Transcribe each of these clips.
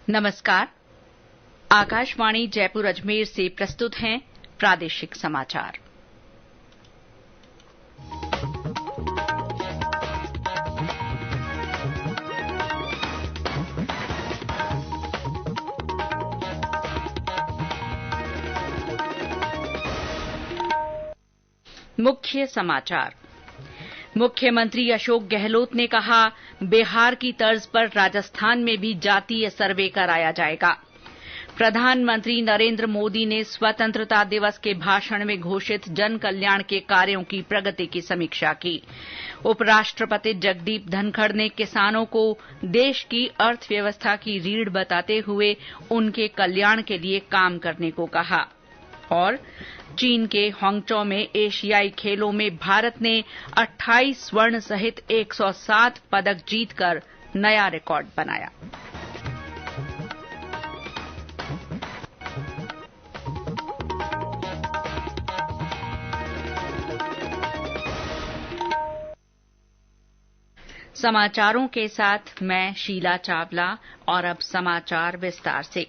नमस्कार। आकाशवाणी जयपुर अजमेर से प्रस्तुत हैं प्रादेशिक समाचार। मुख्य समाचार। मुख्यमंत्री अशोक गहलोत ने कहा, बिहार की तर्ज पर राजस्थान में भी जातीय सर्वे कराया जाएगा। प्रधानमंत्री नरेंद्र मोदी ने स्वतंत्रता दिवस के भाषण में घोषित जन कल्याण के कार्यों की प्रगति की समीक्षा की। उपराष्ट्रपति जगदीप धनखड़ ने किसानों को देश की अर्थव्यवस्था की रीढ़ बताते हुए उनके कल्याण के लिए काम करने को कहा। और चीन के हांगझो में एशियाई खेलों में भारत ने 28 स्वर्ण सहित 107 पदक जीतकर नया रिकॉर्ड बनाया। समाचारों के साथ मैं शीला चावला। और अब समाचार विस्तार से।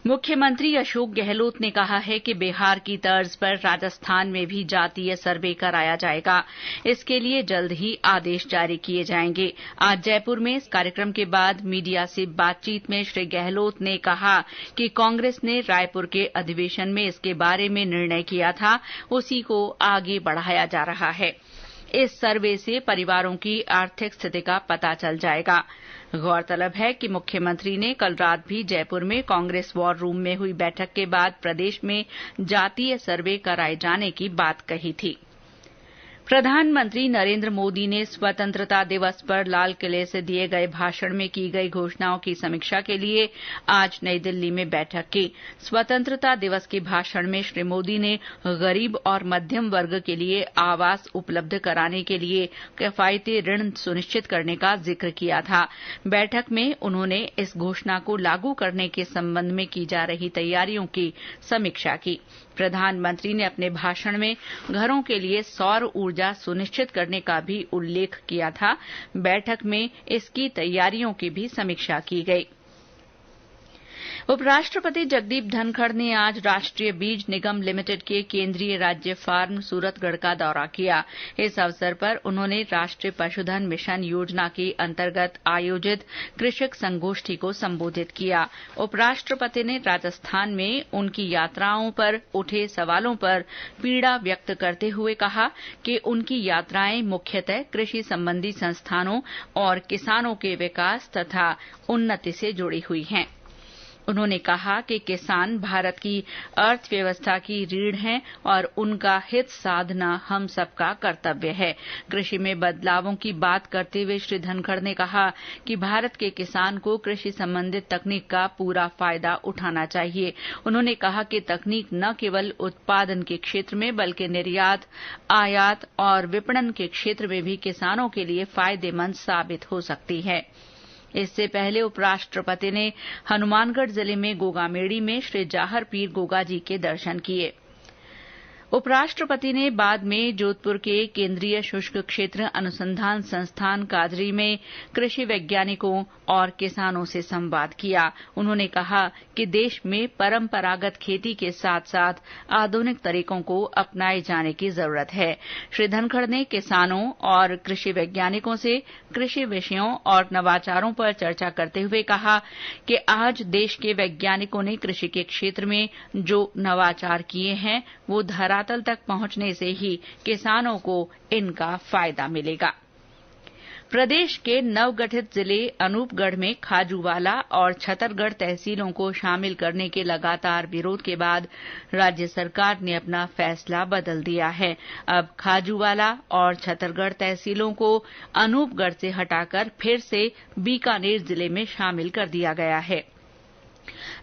मुख्यमंत्री अशोक गहलोत ने कहा है कि बिहार की तर्ज पर राजस्थान में भी जातीय सर्वे कराया जाएगा। इसके लिए जल्द ही आदेश जारी किए जाएंगे। आज जयपुर में इस कार्यक्रम के बाद मीडिया से बातचीत में श्री गहलोत ने कहा कि कांग्रेस ने रायपुर के अधिवेशन में इसके बारे में निर्णय किया था, उसी को आगे बढ़ाया जा रहा है। इस सर्वे से परिवारों की आर्थिक स्थिति का पता चल जाएगा। गौरतलब है कि मुख्यमंत्री ने कल रात भी जयपुर में कांग्रेस वॉर रूम में हुई बैठक के बाद प्रदेश में जातीय सर्वे कराए जाने की बात कही थी। प्रधानमंत्री नरेंद्र मोदी ने स्वतंत्रता दिवस पर लाल किले से दिए गए भाषण में की गई घोषणाओं की समीक्षा के लिए आज नई दिल्ली में बैठक की। स्वतंत्रता दिवस के भाषण में श्री मोदी ने गरीब और मध्यम वर्ग के लिए आवास उपलब्ध कराने के लिए किफायती ऋण सुनिश्चित करने का जिक्र किया था। बैठक में उन्होंने इस घोषणा को लागू करने के संबंध में की जा रही तैयारियों की समीक्षा की। प्रधानमंत्री ने अपने भाषण में घरों के लिए सौर ऊर्जा सुनिश्चित करने का भी उल्लेख किया था। बैठक में इसकी तैयारियों की भी समीक्षा की गई। उपराष्ट्रपति जगदीप धनखड़ ने आज राष्ट्रीय बीज निगम लिमिटेड के केंद्रीय राज्य फार्म सूरतगढ़ का दौरा किया। इस अवसर पर उन्होंने राष्ट्रीय पशुधन मिशन योजना के अंतर्गत आयोजित कृषक संगोष्ठी को संबोधित किया। उपराष्ट्रपति ने राजस्थान में उनकी यात्राओं पर उठे सवालों पर पीड़ा व्यक्त करते हुए कहा कि उनकी यात्राएं मुख्यतः कृषि संबंधी संस्थानों और किसानों के विकास तथा उन्नति से जुड़ी हुई हैं। उन्होंने कहा कि किसान भारत की अर्थव्यवस्था की रीढ़ हैं और उनका हित साधना हम सबका कर्तव्य है। कृषि में बदलावों की बात करते हुए श्री धनखड़ ने कहा कि भारत के किसान को कृषि संबंधित तकनीक का पूरा फायदा उठाना चाहिए। उन्होंने कहा कि तकनीक न केवल उत्पादन के क्षेत्र में बल्कि निर्यात, आयात और विपणन के क्षेत्र में भी किसानों के लिए फायदेमंद साबित हो सकती है। इससे पहले उपराष्ट्रपति ने हनुमानगढ़ जिले में गोगामेड़ी में श्री जाहर पीर गोगाजी के दर्शन किए। उपराष्ट्रपति ने बाद में जोधपुर के केंद्रीय शुष्क क्षेत्र अनुसंधान संस्थान काजरी में कृषि वैज्ञानिकों और किसानों से संवाद किया। उन्होंने कहा कि देश में परंपरागत खेती के साथ साथ आधुनिक तरीकों को अपनाए जाने की जरूरत है। श्री धनखड़ ने किसानों और कृषि वैज्ञानिकों से कृषि विषयों और नवाचारों पर चर्चा करते हुए कहा कि आज देश के वैज्ञानिकों ने कृषि के क्षेत्र में जो नवाचार किए हैं वो धरातल तक पहुंचने से ही किसानों को इनका फायदा मिलेगा। प्रदेश के नवगठित जिले अनूपगढ़ में खाजूवाला और छतरगढ़ तहसीलों को शामिल करने के लगातार विरोध के बाद राज्य सरकार ने अपना फैसला बदल दिया है। अब खाजूवाला और छतरगढ़ तहसीलों को अनूपगढ़ से हटाकर फिर से बीकानेर जिले में शामिल कर दिया गया है।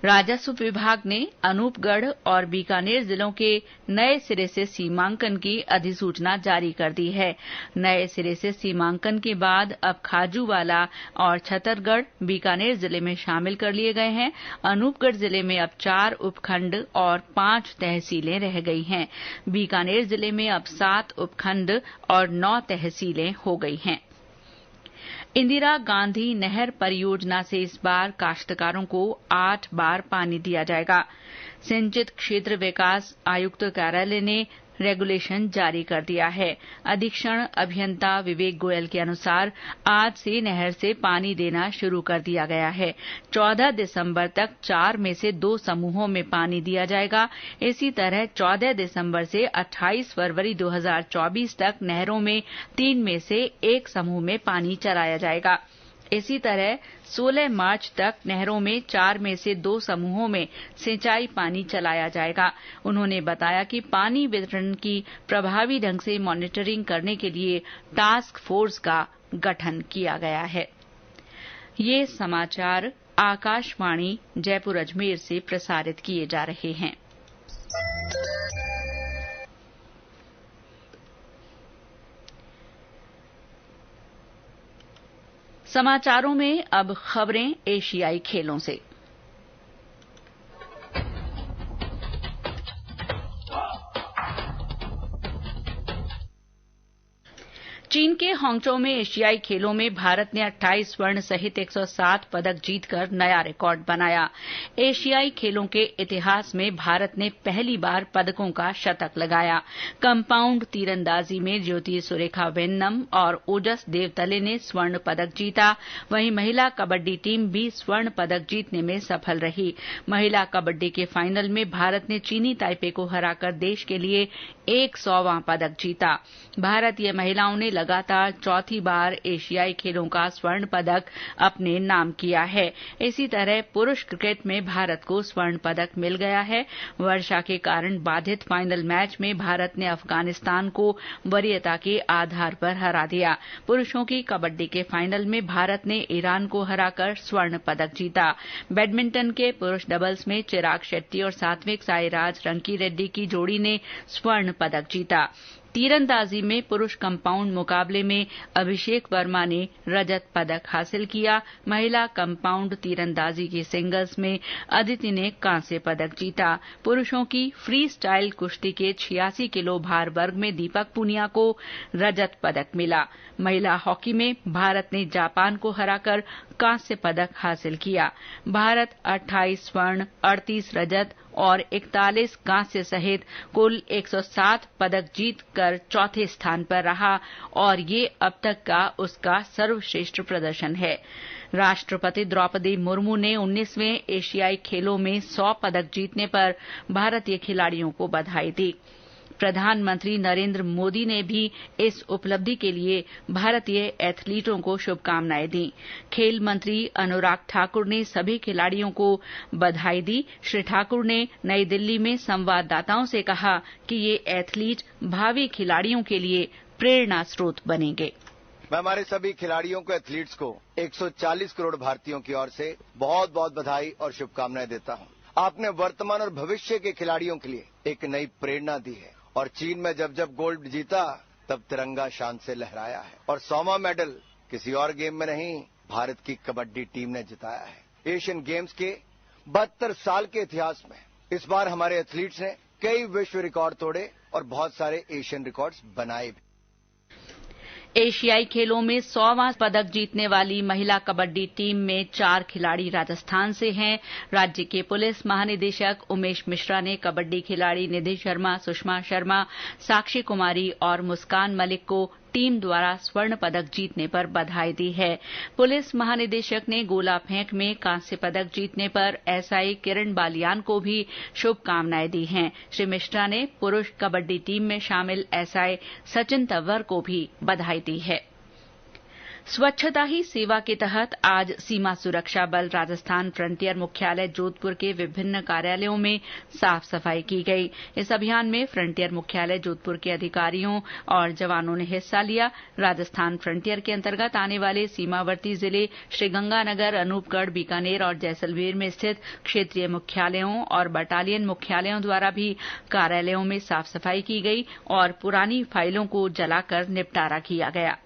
राजस्व विभाग ने अनूपगढ़ और बीकानेर जिलों के नए सिरे से सीमांकन की अधिसूचना जारी कर दी है। नए सिरे से सीमांकन के बाद अब खाजूवाला और छतरगढ़ बीकानेर जिले में शामिल कर लिए गए हैं। अनूपगढ़ जिले में अब 4 उपखंड और 5 तहसीलें रह गई हैं। बीकानेर जिले में अब 7 उपखंड और 9 तहसीलें हो गई हैं। इंदिरा गांधी नहर परियोजना से इस बार काश्तकारों को 8 बार पानी दिया जाएगा। सिंचित क्षेत्र विकास आयुक्त कार्यालय ने रेगुलेशन जारी कर दिया है। अधीक्षण अभियंता विवेक गोयल के अनुसार आज से नहर से पानी देना शुरू कर दिया गया है। 14 दिसंबर तक 4 में से 2 समूहों में पानी दिया जाएगा। इसी तरह 14 दिसंबर से 28 फरवरी 2024 तक नहरों में 3 में से 1 समूह में पानी चलाया जाएगा। इसी तरह 16 मार्च तक नहरों में 4 में से 2 समूहों में सिंचाई पानी चलाया जाएगा। उन्होंने बताया कि पानी वितरण की प्रभावी ढंग से मॉनिटरिंग करने के लिए टास्क फोर्स का गठन किया गया है। ये समाचार आकाशवाणी जयपुर अजमेर से प्रसारित किए जा रहे हैं। समाचारों में अब खबरें एशियाई खेलों से। चीन के हांगझोउ में एशियाई खेलों में भारत ने 28 स्वर्ण सहित 107 पदक जीतकर नया रिकॉर्ड बनाया। एशियाई खेलों के इतिहास में भारत ने पहली बार पदकों का शतक लगाया। कंपाउंड तीरंदाजी में ज्योति सुरेखा वेन्नम और ओजस देवतले ने स्वर्ण पदक जीता। वहीं महिला कबड्डी टीम भी स्वर्ण पदक जीतने में सफल रही। महिला कबड्डी के फाइनल में भारत ने चीनी ताइपे को हराकर देश के लिए 100वां पदक जीता। भारतीय महिलाओं ने लगातार चौथी बार एशियाई खेलों का स्वर्ण पदक अपने नाम किया है। इसी तरह पुरुष क्रिकेट में भारत को स्वर्ण पदक मिल गया है। वर्षा के कारण बाधित फाइनल मैच में भारत ने अफगानिस्तान को वरीयता के आधार पर हरा दिया। पुरुषों की कबड्डी के फाइनल में भारत ने ईरान को हराकर स्वर्ण पदक जीता। बैडमिंटन के पुरुष डबल्स में चिराग शेट्टी और सात्विक साईराज रंकी रेड्डी की जोड़ी ने स्वर्ण पदक जीता। तीरंदाजी में पुरुष कंपाउंड मुकाबले में अभिषेक वर्मा ने रजत पदक हासिल किया। महिला कंपाउंड तीरंदाजी की सिंगल्स में अदिति ने कांस्य पदक जीता। पुरुषों की फ्री स्टाइल कुश्ती के 86 किलो भार वर्ग में दीपक पूनिया को रजत पदक मिला। महिला हॉकी में भारत ने जापान को हराकर कांस्य पदक हासिल किया। भारत 28 स्वर्ण, 38 रजत और 41 कांस्य सहित कुल 107 पदक जीतकर चौथे स्थान पर रहा और ये अब तक का उसका सर्वश्रेष्ठ प्रदर्शन है। राष्ट्रपति द्रौपदी मुर्मू ने 19वें एशियाई खेलों में 100 पदक जीतने पर भारतीय खिलाड़ियों को बधाई दी। प्रधानमंत्री नरेंद्र मोदी ने भी इस उपलब्धि के लिए भारतीय एथलीटों को शुभकामनाएं दी। खेल मंत्री अनुराग ठाकुर ने सभी खिलाड़ियों को बधाई दी। श्री ठाकुर ने नई दिल्ली में संवाददाताओं से कहा कि ये एथलीट भावी खिलाड़ियों के लिए प्रेरणा स्रोत बनेंगे। मैं हमारे सभी खिलाड़ियों को, एथलीट्स को 140 करोड़ भारतीयों की ओर से बहुत बहुत बधाई और शुभकामनाएं देता हूं। आपने वर्तमान और भविष्य के खिलाड़ियों के लिए एक नई प्रेरणा दी है और चीन में जब जब गोल्ड जीता तब तिरंगा शान से लहराया है और 100वां मेडल किसी और गेम में नहीं, भारत की कबड्डी टीम ने जिताया है। एशियन गेम्स के 72 साल के इतिहास में इस बार हमारे एथलीट्स ने कई विश्व रिकॉर्ड तोड़े और बहुत सारे एशियन रिकॉर्ड्स बनाए भी। एशियाई खेलों में 100वां पदक जीतने वाली महिला कबड्डी टीम में 4 खिलाड़ी राजस्थान से हैं। राज्य के पुलिस महानिदेशक उमेश मिश्रा ने कबड्डी खिलाड़ी निधि शर्मा, सुषमा शर्मा, साक्षी कुमारी और मुस्कान मलिक को टीम द्वारा स्वर्ण पदक जीतने पर बधाई दी है। पुलिस महानिदेशक ने गोला फेंक में कांस्य पदक जीतने पर एसआई किरण बालियान को भी शुभकामनाएं दी हैं। श्री मिश्रा ने पुरुष कबड्डी टीम में शामिल एसआई सचिन तंवर को भी बधाई दी है। स्वच्छता ही सेवा के तहत आज सीमा सुरक्षा बल राजस्थान फ्रंटियर मुख्यालय जोधपुर के विभिन्न कार्यालयों में साफ सफाई की गई। इस अभियान में फ्रंटियर मुख्यालय जोधपुर के अधिकारियों और जवानों ने हिस्सा लिया। राजस्थान फ्रंटियर के अंतर्गत आने वाले सीमावर्ती जिले श्रीगंगानगर, अनूपगढ़, बीकानेर और जैसलमेर में स्थित क्षेत्रीय मुख्यालयों और बटालियन मुख्यालयों द्वारा भी कार्यालयों में साफ सफाई की गई और पुरानी फाइलों को जलाकर निपटारा किया गया।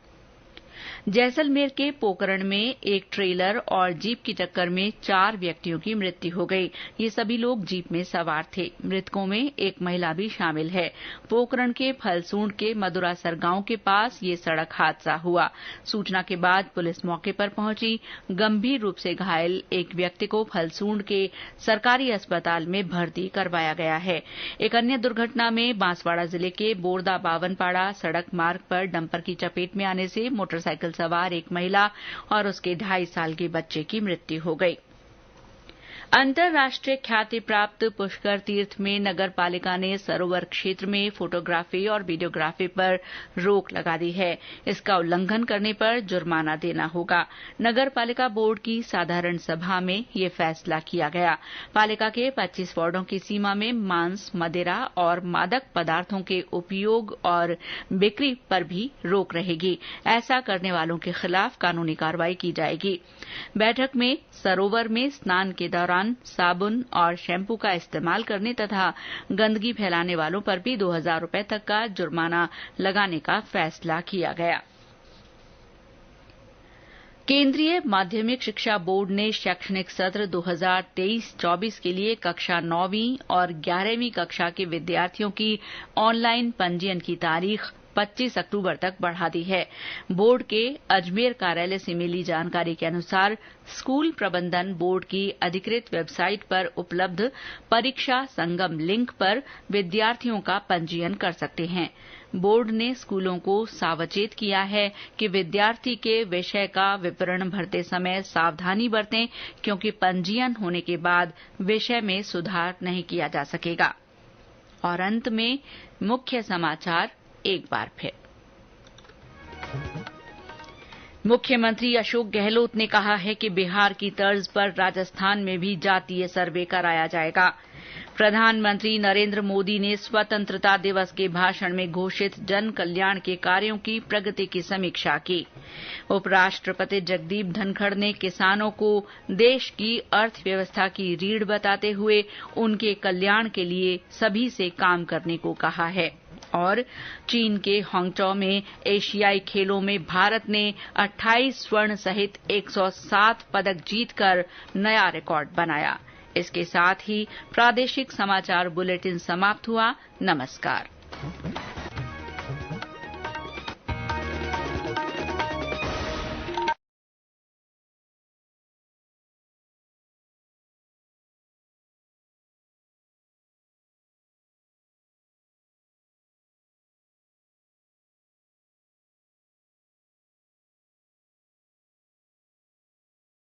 जैसलमेर के पोकरण में एक ट्रेलर और जीप की टक्कर में 4 व्यक्तियों की मृत्यु हो गई। ये सभी लोग जीप में सवार थे। मृतकों में एक महिला भी शामिल है। पोकरण के फलसूंड के मधुरासर गांव के पास ये सड़क हादसा हुआ। सूचना के बाद पुलिस मौके पर पहुंची। गंभीर रूप से घायल एक व्यक्ति को फलसूंड के सरकारी अस्पताल में भर्ती करवाया गया है। एक अन्य दुर्घटना में बांसवाड़ा जिले के बोरदा बावनपाड़ा सड़क मार्ग पर डंपर की चपेट में आने से मोटरसाइकिल सवार एक महिला और उसके 2.5 साल के बच्चे की मृत्यु हो गई। अंतर्राष्ट्रीय ख्याति प्राप्त पुष्कर तीर्थ में नगर पालिका ने सरोवर क्षेत्र में फोटोग्राफी और वीडियोग्राफी पर रोक लगा दी है। इसका उल्लंघन करने पर जुर्माना देना होगा। नगर पालिका बोर्ड की साधारण सभा में ये फैसला किया गया। पालिका के 25 वार्डों की सीमा में मांस, मदिरा और मादक पदार्थों के उपयोग और बिक्री पर भी रोक रहेगी। ऐसा करने वालों के खिलाफ कानूनी कार्रवाई की जाएगी। बैठक में सरोवर में स्नान के दौरान साबुन और शैम्पू का इस्तेमाल करने तथा गंदगी फैलाने वालों पर भी 2000 रुपए तक का जुर्माना लगाने का फैसला किया गया। केंद्रीय माध्यमिक शिक्षा बोर्ड ने शैक्षणिक सत्र 2023-24 के लिए कक्षा 9वीं और 11वीं कक्षा के विद्यार्थियों की ऑनलाइन पंजीयन की तारीख 25 अक्टूबर तक बढ़ा दी है। बोर्ड के अजमेर कार्यालय से मिली जानकारी के अनुसार स्कूल प्रबंधन बोर्ड की अधिकृत वेबसाइट पर उपलब्ध परीक्षा संगम लिंक पर विद्यार्थियों का पंजीयन कर सकते हैं। बोर्ड ने स्कूलों को सावचेत किया है कि विद्यार्थी के विषय का विवरण भरते समय सावधानी बरतें, क्योंकि पंजीयन होने के बाद विषय में सुधार नहीं किया जा सकेगा। और अंत में मुख्य समाचार एक बार फिर। मुख्यमंत्री अशोक गहलोत ने कहा है कि बिहार की तर्ज पर राजस्थान में भी जातीय सर्वे कराया जाएगा। प्रधानमंत्री नरेंद्र मोदी ने स्वतंत्रता दिवस के भाषण में घोषित जन कल्याण के कार्यों की प्रगति की समीक्षा की। उपराष्ट्रपति जगदीप धनखड़ ने किसानों को देश की अर्थव्यवस्था की रीढ़ बताते हुए उनके कल्याण के लिए सभी से काम करने को कहा है। और चीन के हांगझो में एशियाई खेलों में भारत ने 28 स्वर्ण सहित 107 पदक जीतकर नया रिकॉर्ड बनाया। इसके साथ ही प्रादेशिक समाचार बुलेटिन समाप्त हुआ। नमस्कार।